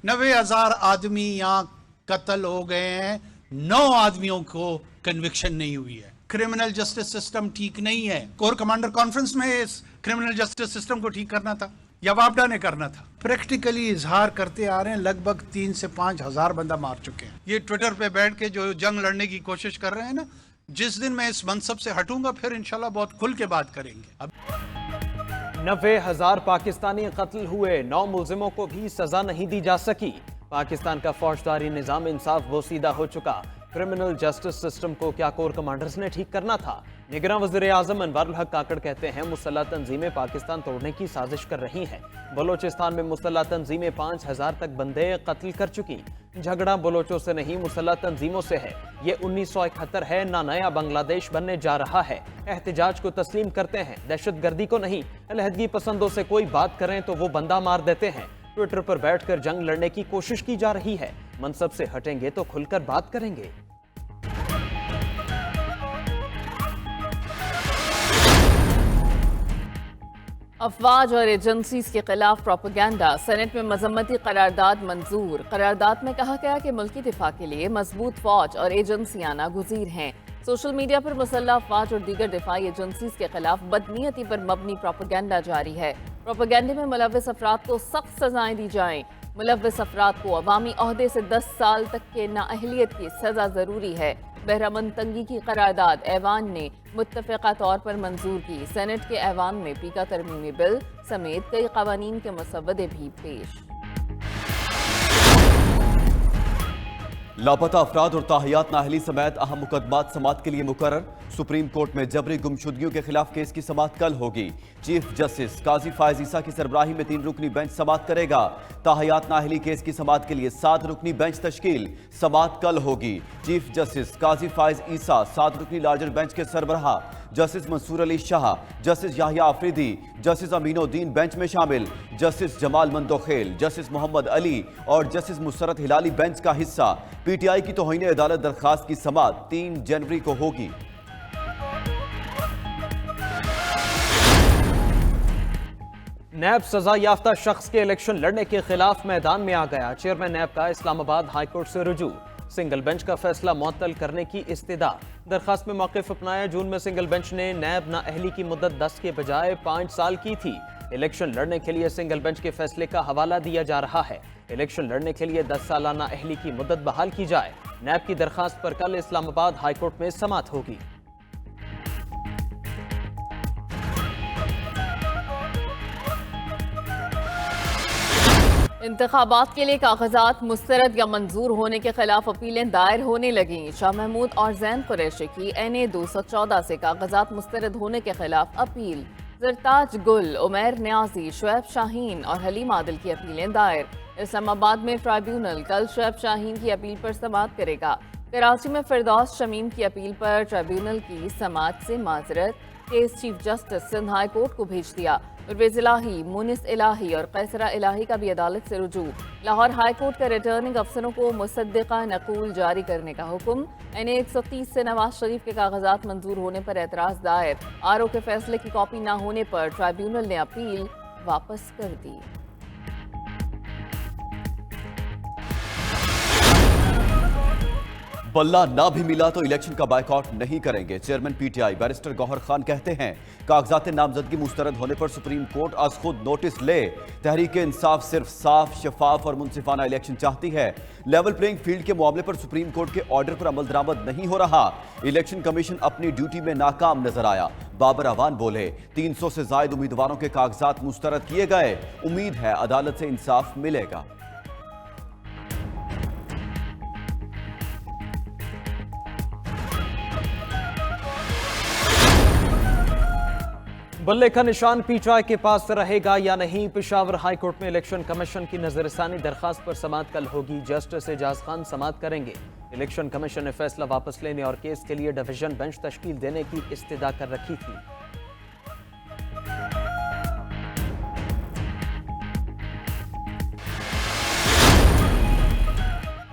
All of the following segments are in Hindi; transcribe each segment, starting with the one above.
90,000 आदमी यहाँ कत्ल हो गए हैं, 9 आदमियों को कन्विक्शन नहीं हुई है। क्रिमिनल जस्टिस सिस्टम ठीक नहीं है। कोर कमांडर कॉन्फ्रेंस में इस क्रिमिनल जस्टिस सिस्टम को ठीक करना था या वापडा ने करना था। प्रैक्टिकली इजहार करते आ रहे हैं, लगभग 3 से 5 हजार बंदा मार चुके हैं। ये ट्विटर पे बैठ के जो जंग लड़ने की कोशिश कर रहे हैं ना, जिस दिन मैं इस मनसब से हटूंगा फिर इंशाल्लाह बहुत खुल के बात करेंगे। अब 90,000 पाकिस्तानी कत्ल हुए, 9 मुल्जिमों को भी सजा नहीं दी जा सकी। पाकिस्तान का फौजदारी निजाम इंसाफ बोसीदा हो चुका। क्रिमिनल जस्टिस सिस्टम को क्या कोर कमांडर्स ने ठीक करना था? निगरां वज़ीर आज़म अनवरुल हक काकड़ कहते हैं मुसल्लह तंजीमें पाकिस्तान तोड़ने की साजिश कर रही हैं। बलोचिस्तान में मुसल्लह तंजीमें 5,000 तक बंदे कत्ल कर चुकी। झगड़ा बलोचों से नहीं, मुसल्लह तंजीमों से है। ये 1971 है, ना नया बांग्लादेश बनने जा रहा है। एहतजाज को तस्लीम करते हैं, दहशत गर्दी को नहीं। अलहदगी पसंदों से कोई बात करें तो वो बंदा मार देते हैं। ट्विटर पर बैठकर जंग लड़ने की कोशिश की जा रही है। मनसब से हटेंगे तो खुलकर बात करेंगे। अफवाज और एजेंसीज के खिलाफ प्रोपेगेंडा, सेनेट में मजम्मती करारदाद मंजूर। करारदाद में कहा गया कि मुल्की दिफा के लिए मजबूत फौज और एजेंसियां नागुज़ीर हैं। सोशल मीडिया पर मुसल्लह अफवाज और दीगर दिफाई एजेंसीज के खिलाफ बदनीयती पर मबनी प्रोपेगेंडा जारी है। प्रोपेगेंडे में मुलव्विस अफराद को सख्त सजाएं दी जाएं। मुलव्विस अफराद को अवामी ओहदे से 10 साल तक के नाअहलियत की सजा जरूरी है। बहरामंद तंगी की करारदाद ऐवान ने मुत्तफ़िक़ा तौर पर मंजूर की। सेनेट के ऐवान में पीका तरमीमी बिल समेत कई क़वानीन के मसवदे भी पेश। लापता अफराद और ताहियात नाहली समेत अहम मुकदमात समात के लिए मुकर्रर। सुप्रीम कोर्ट में जबरी गुमशुदगियों के खिलाफ केस की समात कल होगी। चीफ जस्टिस काजी फायज ईसा की सरबराही में 3 रुकनी बेंच समात करेगा। ताहियात नाहली केस की समात के लिए 7 रुकनी बेंच तश्कील, समात कल होगी। चीफ जस्टिस काजी फायज ईसा, 7 रुकनी लार्जर बेंच के सरबराह, justice Mansoor Ali Shah, justice Yahya Afridi, justice Aminuddin bench में शामिल। जस्टिस जमाल मंदोखेल, जस्टिस मोहम्मद अली और जस्टिस मुसरत हिलाली बेंच का हिस्सा। पीटीआई की तौहीन अदालत दरखास्त की समात 3 जनवरी को होगी। नैब सजा याफ्ता शख्स के इलेक्शन लड़ने के खिलाफ मैदान में आ गया। चेयरमैन नैब का इस्लामाबाद हाईकोर्ट से रुजू। सिंगल बेंच का फैसला मुअत्तल करने की इस्तदा। दरखास्त में मौक़िफ़ अपनाया। जून में सिंगल बेंच ने नैब नाअहली की मुद्दत 10 के बजाय 5 साल की थी। इलेक्शन लड़ने के लिए सिंगल बेंच के फैसले का हवाला दिया जा रहा है। इलेक्शन लड़ने के लिए 10 साल नाअहली की मुद्दत बहाल की जाए। नैब की दरखास्त पर कल इस्लामाबाद हाईकोर्ट में समात होगी। इंतखाबात के लिए कागजात मुस्तरद या मंजूर होने के खिलाफ अपीलें दायर होने लगीं। शाह महमूद और जैन कुरैशी की NA 214 से कागजात मुस्तरद होने के खिलाफ अपील। जरताज गुल, उमैर न्याजी, शुएब शाहीन और हलीम आदिल की अपीलें दायर। इस्लामाबाद में ट्राइब्यूनल कल शुएब शाहीन की अपील पर समाअत करेगा। कराची में फिरदौस शमीम की अपील पर ट्राइब्यूनल की समाअत से माजरत। Case chief justice Sindh high court को भेज दिया। परवेज इलाही, मुनिस इलाही और कैसरा इलाही का भी अदालत से रुजू। लाहौर हाई कोर्ट का रिटर्निंग अफसरों को मुसद्दिका नकूल जारी करने का हुक्म। NA 130 से नवाज शरीफ के कागजात मंजूर होने पर एतराज़ दायर। RO के फैसले की कॉपी न होने पर ट्राइब्यूनल ने अपील वापस कर दी। बल्ला ना भी मिला तो इलेक्शन का बायकॉट नहीं करेंगे। Chairman PTI barrister Gauhar Khan कहते हैं कागजात नामजदगी मुस्तरद होने पर सुप्रीम कोर्ट आज खुद नोटिस ले। तहरीक इंसाफ सिर्फ साफ, शफाफ और मुनसिफाना इलेक्शन चाहती है। लेवल प्लेइंग फील्ड के मामले पर सुप्रीम कोर्ट के ऑर्डर पर अमल दरामद नहीं हो रहा। इलेक्शन कमीशन अपनी ड्यूटी में नाकाम नजर आया। बाबर अवान बोले 300 से ज्यादा उम्मीदवारों के कागजात मुस्तरद किए गए। उम्मीद है अदालत से इंसाफ मिलेगा। बल्ले का निशान पीटीआई के पास रहेगा या नहीं? पेशावर हाई कोर्ट में इलेक्शन कमीशन की नजरसानी दरखास्त पर समाअत कल होगी। जस्टिस एजाज खान समाअत करेंगे। इलेक्शन कमीशन ने फैसला वापस लेने और केस के लिए डिवीजन बेंच तश्कील देने की इस्तदा कर रखी थी।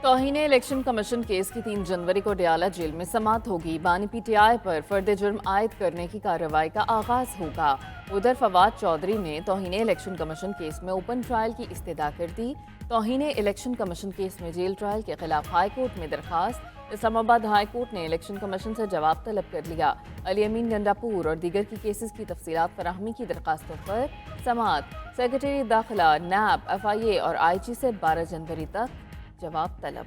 तौहीन इलेक्शन कमीशन केस की 3 जनवरी को डयाला जेल में समाअत होगी। बानी पीटीआई पर फर्द जुर्म आयद करने की कार्रवाई का आगाज होगा। उधर फवाद चौधरी ने तौहीन इलेक्शन कमीशन केस में ओपन ट्रायल की इस्तदा कर दी। तौहीन इलेक्शन कमीशन केस में जेल ट्रायल के खिलाफ हाई कोर्ट में दरखास्त। इस्लामाबाद हाई कोर्ट ने इलेक्शन कमीशन से जवाब तलब कर लिया। अली अमीन गंडापुर और दीगर की केसेस की तफसीलात फराहमी की दरखास्तों पर समाअत। सेक्रेटरी दाखिला, नैब, FIA और IG से 12 जनवरी तक जवाब तलब।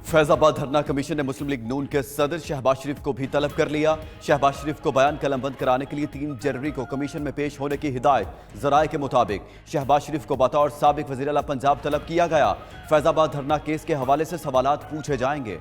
फैजाबाद धरना कमीशन ने मुस्लिम लीग नून के सदर शहबाज शरीफ को भी तलब कर लिया। शहबाज शरीफ को बयान कलमबंद कराने के लिए 3 जनवरी को कमीशन में पेश होने की हिदायत। जराए के मुताबिक शहबाज शरीफ को बतौर साबिक वज़ीर आला पंजाब तलब किया गया। फैजाबाद धरना केस के हवाले से सवालात पूछे जाएंगे।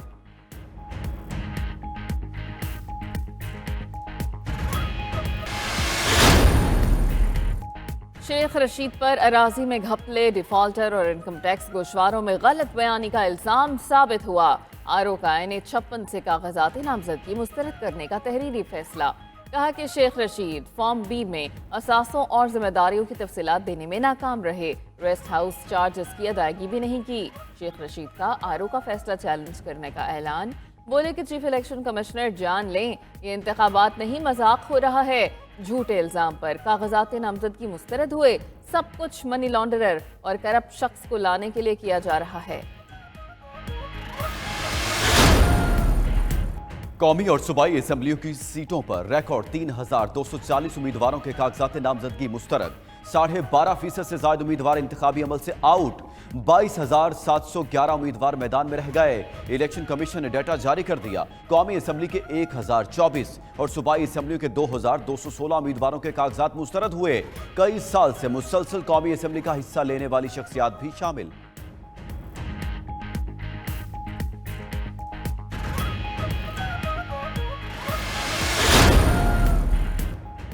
शेख रशीद पर अराजी में घपले, डिफॉल्टर और इनकम टैक्स गोशवारों में गलत बयानी का इल्जाम साबित हुआ। आरोका ने 56 से कागजाती नामजदगी मुस्तरद करने का तहरीरी फैसला। कहा कि शेख रशीद फॉर्म बी में असासों और जिम्मेदारियों की तफसीलात देने में नाकाम रहे। रेस्ट हाउस चार्जेस की अदायगी भी नहीं की। शेख रशीद का आरोका फैसला चैलेंज करने का ऐलान। बोले कि चीफ इलेक्शन कमिश्नर जान लें, ये इंतखाबात नहीं, मजाक हो रहा है। झूठे इल्जाम पर कागजात नामजदगी मुस्तरद हुए। सब कुछ मनी लॉन्ड्रर और करप्ट शख्स को लाने के लिए किया जा रहा है। कौमी और सूबाई असेंबलियों की सीटों पर रिकॉर्ड 3240 उम्मीदवारों के कागजात नामजदगी मुस्तरद। 12.5% से ज्यादा उम्मीदवार इंतखाबी अमल से आउट। 22,711 उम्मीदवार मैदान में रह गए। इलेक्शन कमीशन ने डेटा जारी कर दिया। कौमी असेंबली के 1024 और सूबाई असेंबलियों के 2216 उम्मीदवारों के कागजात मुस्तरद हुए। कई साल से मुसलसल कौमी असेंबली का हिस्सा लेने वाली शख्सियात भी शामिल।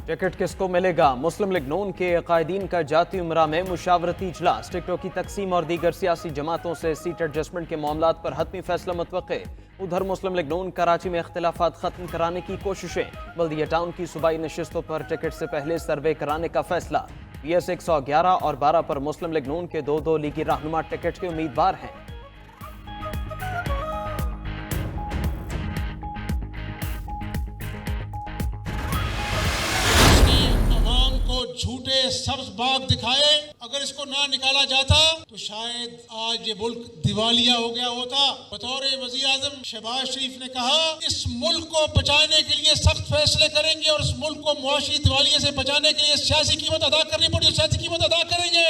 टिकट किसको मिलेगा? मुस्लिम लीग नून के कायदीन का जाती उमरा में मुशावरती इजलास। टिकटों की तकसीम और दीगर सियासी जमातों से सीट एडजस्टमेंट के मामलात पर हतमी फैसला मुतवक्के। उधर मुस्लिम लीग नून कराची में इख्तिलाफात खत्म कराने की कोशिशें। बल्दिया टाउन की सूबाई नशिस्तों पर टिकट से पहले सर्वे कराने का फैसला। PS 111 और 12 पर मुस्लिम लीग नून के 2 लीगी रहनुमा टिकट के उम्मीदवार हैं। झूठे सब्ज बाग दिखाए। अगर इसको ना निकाला जाता तो शायद आज ये मुल्क दिवालिया हो गया होता। बतौर वजीर आजम शहबाज शरीफ ने कहा, इस मुल्क को बचाने के लिए सख्त फैसले करेंगे और इस मुल्क को मुआशी दिवालिये से बचाने के लिए सियासी कीमत अदा करनी पड़ी, सियासी कीमत अदा करेंगे।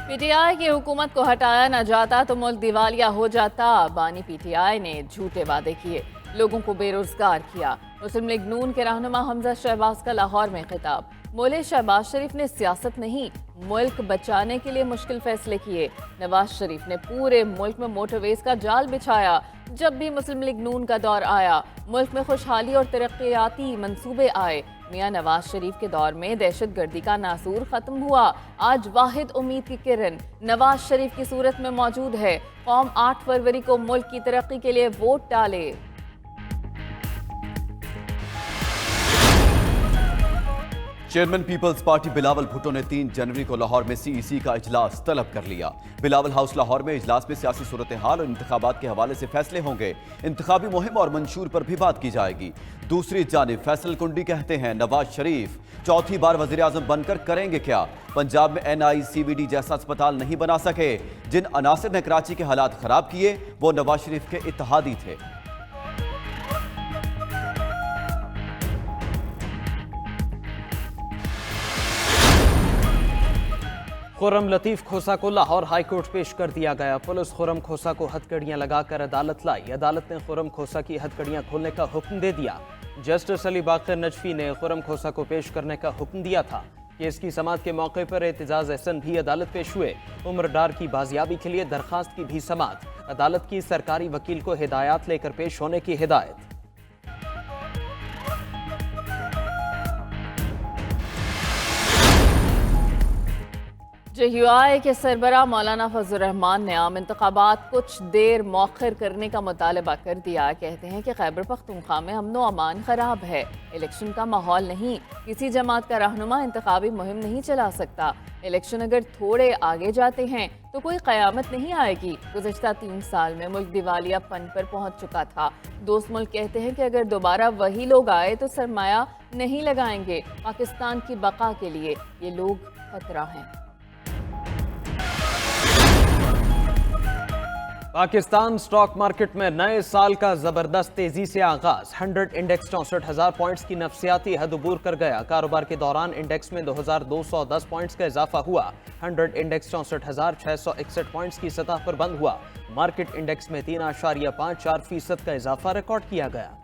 PTI की हुकूमत को हटाया न जाता तो मुल्क दिवालिया हो जाता। बानी PTI ने झूठे वादे किए, लोगों को बेरोजगार किया। मुस्लिम लीग नून के रहनुमा हमजा शहबाज का लाहौर में खिताब। बोले शहबाज शरीफ ने सियासत नहीं, मुल्क बचाने के लिए मुश्किल फैसले किए। नवाज शरीफ ने पूरे मुल्क में मोटरवेज का जाल बिछाया। जब भी मुस्लिम लीग नून का दौर आया, मुल्क में खुशहाली और तरक्याती मंसूबे आए। मियां नवाज शरीफ के दौर में दहशत गर्दी का नासूर खत्म हुआ। आज वाहिद उम्मीद की किरण नवाज शरीफ की सूरत में मौजूद है। कौम 8 फरवरी को मुल्क की तरक्की के लिए वोट डाले। Chairman People's party Bilawal Bhutto ने 3 जनवरी को लाहौर में CEC का इजलास तलब कर लिया। बिलावल हाउस लाहौर में इजलास में सियासी सूरत हाल और इंतखाबात के हवाले से फैसले होंगे। इंतखाबी मुहिम और मंशूर पर भी बात की जाएगी। दूसरी जानिब फैसल कुंडी कहते हैं, नवाज शरीफ चौथी बार वजीर आजम बनकर करेंगे क्या? पंजाब में NICVD जैसा अस्पताल नहीं बना सके। जिन अनासिर ने कराची के हालात खराब किए वो नवाज शरीफ के इत्तेहादी थे। खुर्रम लतीफ खोसा को लाहौर हाई कोर्ट पेश कर दिया गया। पुलिस खुर्रम खोसा को हथकड़ियां लगाकर अदालत लाई। अदालत ने खुर्रम खोसा की हथकड़ियां खोलने का हुक्म दे दिया। जस्टिस अली बाकर नजफी ने खुर्रम खोसा को पेश करने का हुक्म दिया था। केस की समाअत के मौके पर एतजाज एहसन भी अदालत पेश हुए। उम्रदार की बाजियाबी के लिए दरखास्त की भी समाअत। अदालत की सरकारी वकील को हिदायत लेकर पेश होने की हिदायत। JUI के सरबराह मौलाना फजल रहमान ने आम इंतखाबात कुछ देर मौखर करने का मुतालबा कर दिया। कहते हैं कि खैबर पख्तूनख्वा में अमन व अमान खराब है, इलेक्शन का माहौल नहीं, किसी जमात का रहनुमा इंतखाबी मुहिम नहीं चला सकता। इलेक्शन अगर थोड़े आगे जाते हैं तो कोई क़यामत नहीं आएगी। गुज़श्ता 3 साल में मुल्क दिवालियापन पर पहुंच चुका था। दोस्त मुल्क कहते हैं कि अगर दोबारा वही लोग आए तो सरमाया नहीं लगाएंगे। पाकिस्तान की बका के लिए ये लोग खतरा हैं। पाकिस्तान स्टॉक मार्केट में नए साल का जबरदस्त तेजी से आगाज। 100 इंडेक्स 64,000 पॉइंट्स की नफसियाती हद अबूर कर गया। कारोबार के दौरान इंडेक्स में 2,210 पॉइंट्स का इजाफा हुआ। 100 इंडेक्स 64,661 पॉइंट्स की सतह पर बंद हुआ। मार्केट इंडेक्स में 3.54% का इजाफा रिकॉर्ड किया गया।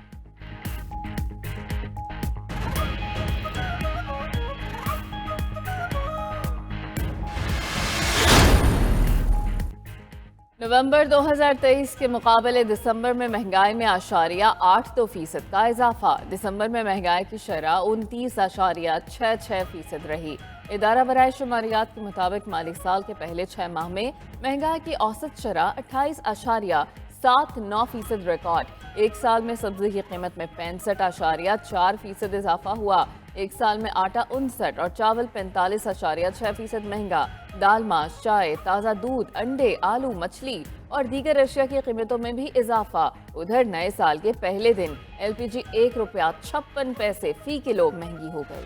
नवंबर 2023 के मुकाबले दिसंबर में महंगाई में 8.2% का इजाफा। दिसंबर में महंगाई की शरह 29.66% रही। इदारा बराए शुमारियात के मुताबिक माली साल के पहले 6 माह में महंगाई की औसत शरह 28.79% रिकॉर्ड। एक साल में सब्जी की कीमत में 65.4% इजाफा हुआ। एक साल में आटा 59 और चावल 45.6% महंगा। दाल, मांस, चाय, ताज़ा दूध, अंडे, आलू, मछली और दीगर अशिया की कीमतों में भी इजाफा। उधर नए साल के पहले दिन LPG ₹1.56 फी किलो महंगी हो गई।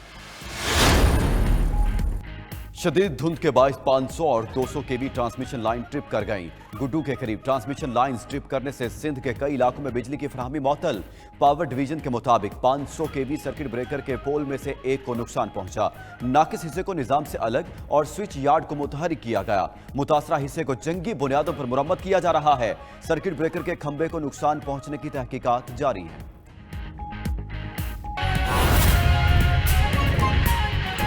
शदीद धुंध के बायस 500 और 200 केवी ट्रांसमिशन लाइन ट्रिप कर गईं। गुड्डू के करीब ट्रांसमिशन लाइंस ट्रिप करने से सिंध के कई इलाकों में बिजली की फराहमी मअतल। पावर डिवीजन के मुताबिक 500 केवी सर्किट ब्रेकर के पोल में से एक को नुकसान पहुंचा। नाकिस हिस्से को निजाम से अलग और स्विच यार्ड को मुतहरिक किया गया। मुतासरा हिस्से को जंगी बुनियादों पर मुरम्मत किया जा रहा है। सर्किट ब्रेकर के खंभे को नुकसान पहुंचने की तहकीकात जारी है।